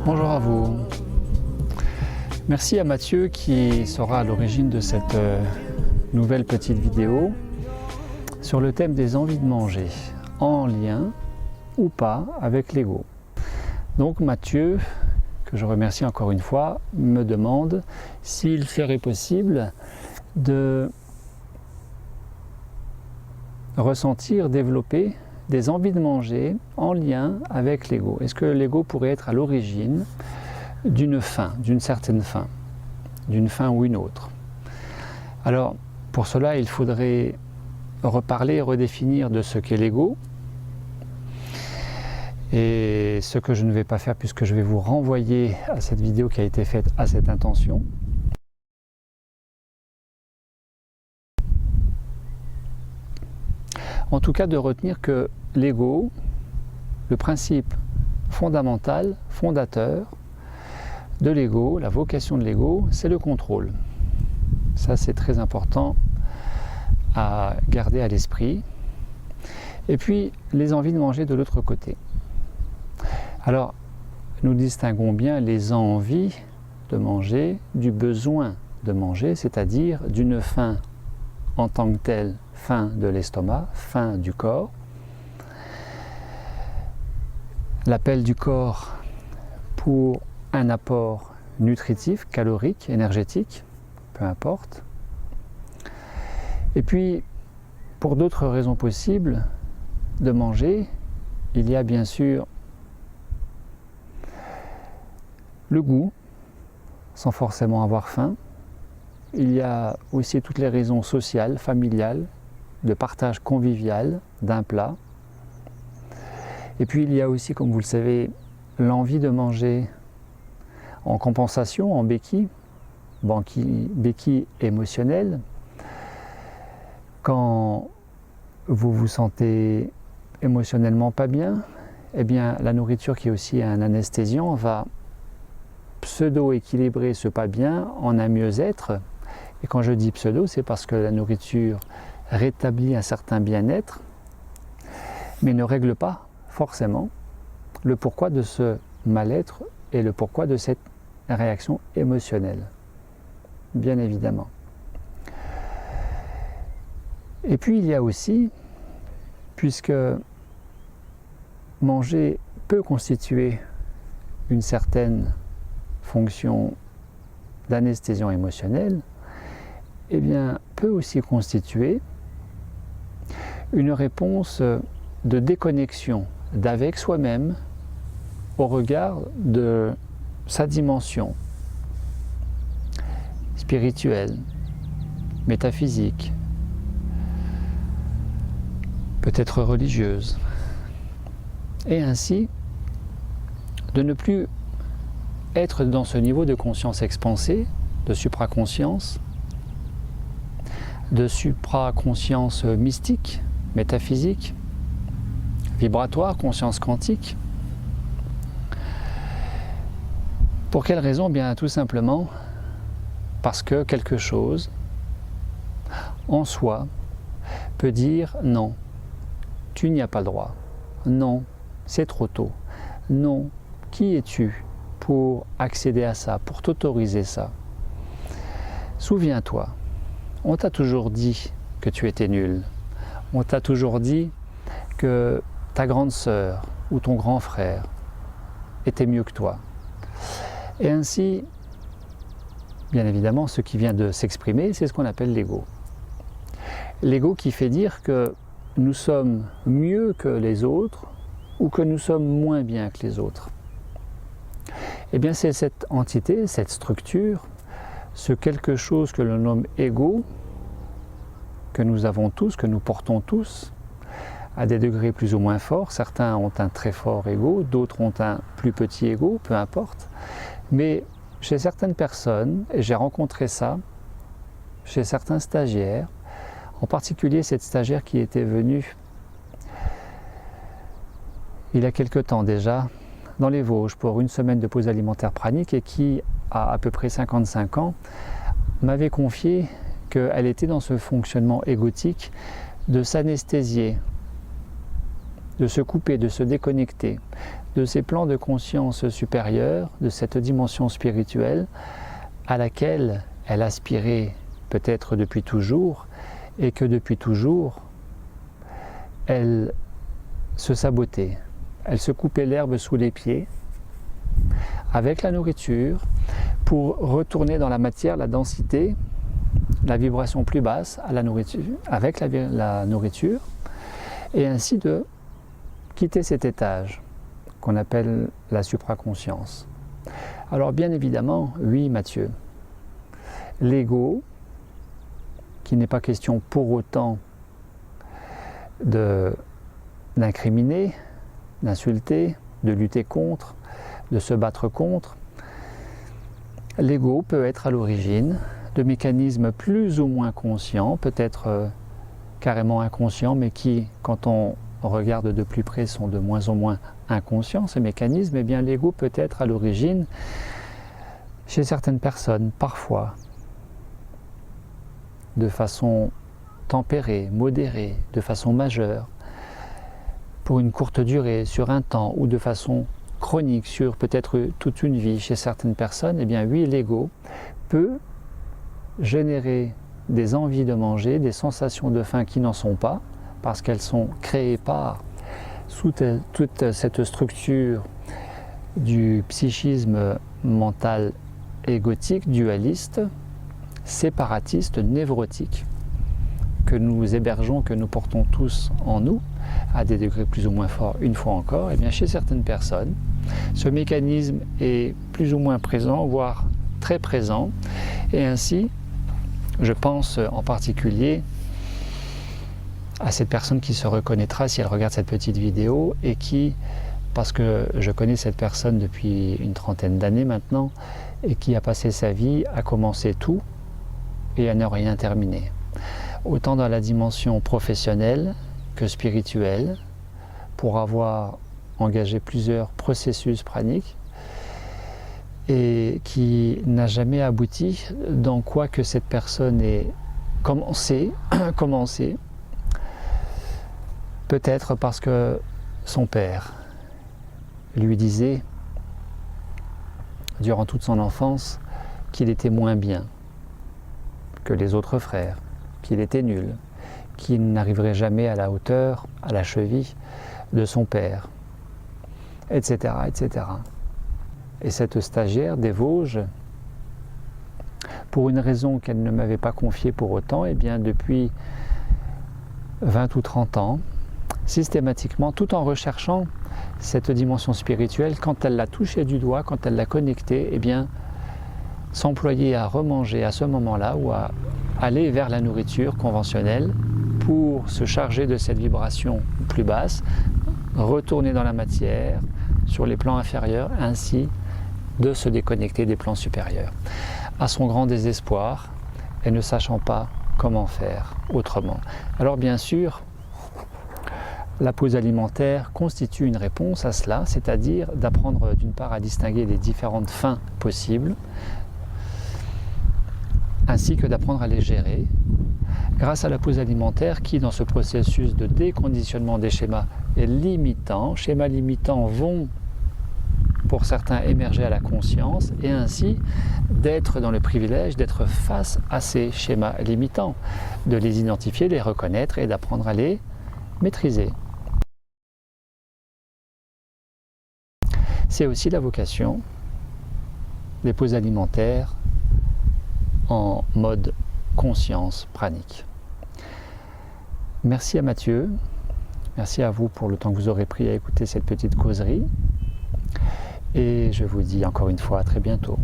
Bonjour à vous. Merci à Mathieu qui sera à l'origine de cette nouvelle petite vidéo sur le thème des envies de manger, en lien ou pas avec l'ego. Donc Mathieu, que je remercie encore une fois, me demande s'il serait possible de ressentir, développer des envies de manger en lien avec l'ego. Est-ce que l'ego pourrait être à l'origine d'une faim, d'une certaine faim, d'une faim ou une autre? Alors, pour cela, il faudrait reparler et redéfinir de ce qu'est l'ego. Et ce que je ne vais pas faire puisque je vais vous renvoyer à cette vidéo qui a été faite à cette intention. En tout cas, de retenir que l'ego, le principe fondamental, fondateur de l'ego, la vocation de l'ego, c'est le contrôle. Ça, c'est très important à garder à l'esprit. Et puis, les envies de manger de l'autre côté. Alors, nous distinguons bien les envies de manger du besoin de manger, c'est-à-dire d'une faim en tant que telle, faim de l'estomac, faim du corps. L'appel du corps pour un apport nutritif, calorique, énergétique, peu importe. Et puis, pour d'autres raisons possibles de manger, il y a bien sûr le goût, sans forcément avoir faim. Il y a aussi toutes les raisons sociales, familiales, de partage convivial d'un plat. Et puis il y a aussi, comme vous le savez, l'envie de manger en compensation, en béquille, béquille émotionnelle. Quand vous vous sentez émotionnellement pas bien, eh bien la nourriture qui est aussi un anesthésiant va pseudo-équilibrer ce pas bien en un mieux-être. Et quand je dis pseudo, c'est parce que la nourriture rétablit un certain bien-être, mais ne règle pas forcément le pourquoi de ce mal-être et le pourquoi de cette réaction émotionnelle, bien évidemment. Et puis il y a aussi, puisque manger peut constituer une certaine fonction d'anesthésion émotionnelle, eh bien, peut aussi constituer une réponse de déconnexion d'avec soi-même au regard de sa dimension spirituelle, métaphysique, peut-être religieuse, et ainsi de ne plus être dans ce niveau de conscience expansée, de supraconscience, de supraconscience mystique, métaphysique, vibratoire, conscience quantique. Pour quelle raison? Bien tout simplement parce que quelque chose en soi peut dire non, tu n'y as pas le droit, non, c'est trop tôt, non, qui es-tu pour accéder à ça, pour t'autoriser ça? Souviens-toi, on t'a toujours dit que tu étais nul, on t'a toujours dit que ta grande sœur ou ton grand frère était mieux que toi. Et ainsi, bien évidemment, ce qui vient de s'exprimer, c'est ce qu'on appelle l'ego. L'ego qui fait dire que nous sommes mieux que les autres ou que nous sommes moins bien que les autres. Eh bien, c'est cette entité, cette structure, ce quelque chose que l'on nomme ego, que nous avons tous, que nous portons tous, à des degrés plus ou moins forts. Certains ont un très fort ego, d'autres ont un plus petit ego, peu importe. Mais chez certaines personnes, et j'ai rencontré ça, chez certains stagiaires, en particulier cette stagiaire qui était venue il y a quelque temps déjà, dans les Vosges, pour une semaine de pause alimentaire pranique et qui, à peu près 55 ans, m'avait confié qu'elle était dans ce fonctionnement égotique de s'anesthésier, de se couper, de se déconnecter, de ces plans de conscience supérieure, de cette dimension spirituelle à laquelle elle aspirait peut-être depuis toujours, et que depuis toujours, elle se sabotait, elle se coupait l'herbe sous les pieds avec la nourriture pour retourner dans la matière, la densité, la vibration plus basse à la nourriture, avec la nourriture, et ainsi de quitter cet étage qu'on appelle la supraconscience. Alors bien évidemment, oui Mathieu, l'ego, qui n'est pas question pour autant d'incriminer, d'insulter, de lutter contre, de se battre contre, l'ego peut être à l'origine de mécanismes plus ou moins conscients, peut-être carrément inconscients, mais qui, quand on regarde de plus près, sont de moins en moins inconscients, ces mécanismes. Eh bien, l'ego peut être à l'origine, chez certaines personnes, parfois, de façon tempérée, modérée, de façon majeure, pour une courte durée, sur un temps, ou de façon chronique, sur peut-être toute une vie, chez certaines personnes, eh bien oui, l'ego peut générer des envies de manger, des sensations de faim qui n'en sont pas, parce qu'elles sont créées par toute cette structure du psychisme mental égotique, dualiste, séparatiste, névrotique, que nous hébergeons, que nous portons tous en nous, à des degrés plus ou moins forts, une fois encore. Et bien chez certaines personnes, ce mécanisme est plus ou moins présent, voire très présent, et ainsi, je pense en particulier à cette personne qui se reconnaîtra si elle regarde cette petite vidéo et qui, parce que je connais cette personne depuis une trentaine d'années maintenant, et qui a passé sa vie à commencer tout et à ne rien terminer. Autant dans la dimension professionnelle que spirituelle, pour avoir engagé plusieurs processus praniques et qui n'a jamais abouti, dans quoi que cette personne ait commencé, peut-être parce que son père lui disait, durant toute son enfance, qu'il était moins bien que les autres frères, qu'il était nul, qu'il n'arriverait jamais à la hauteur, à la cheville de son père, etc., etc. Et cette stagiaire des Vosges, pour une raison qu'elle ne m'avait pas confiée pour autant, eh bien depuis 20 ou 30 ans, systématiquement, tout en recherchant cette dimension spirituelle, quand elle l'a touchée du doigt, quand elle l'a connectée, eh bien, s'employer à remanger à ce moment-là ou à aller vers la nourriture conventionnelle pour se charger de cette vibration plus basse, retourner dans la matière, sur les plans inférieurs, ainsi de se déconnecter des plans supérieurs. À son grand désespoir, et ne sachant pas comment faire autrement. Alors bien sûr, la pause alimentaire constitue une réponse à cela, c'est-à-dire d'apprendre d'une part à distinguer les différentes faims possibles, ainsi que d'apprendre à les gérer, grâce à la pause alimentaire qui, dans ce processus de déconditionnement des schémas limitants vont pour certains émerger à la conscience et ainsi d'être dans le privilège d'être face à ces schémas limitants, de les identifier, les reconnaître et d'apprendre à les maîtriser. C'est aussi la vocation des pauses alimentaires en mode conscience pranique. Merci à Mathieu, merci à vous pour le temps que vous aurez pris à écouter cette petite causerie et je vous dis encore une fois à très bientôt.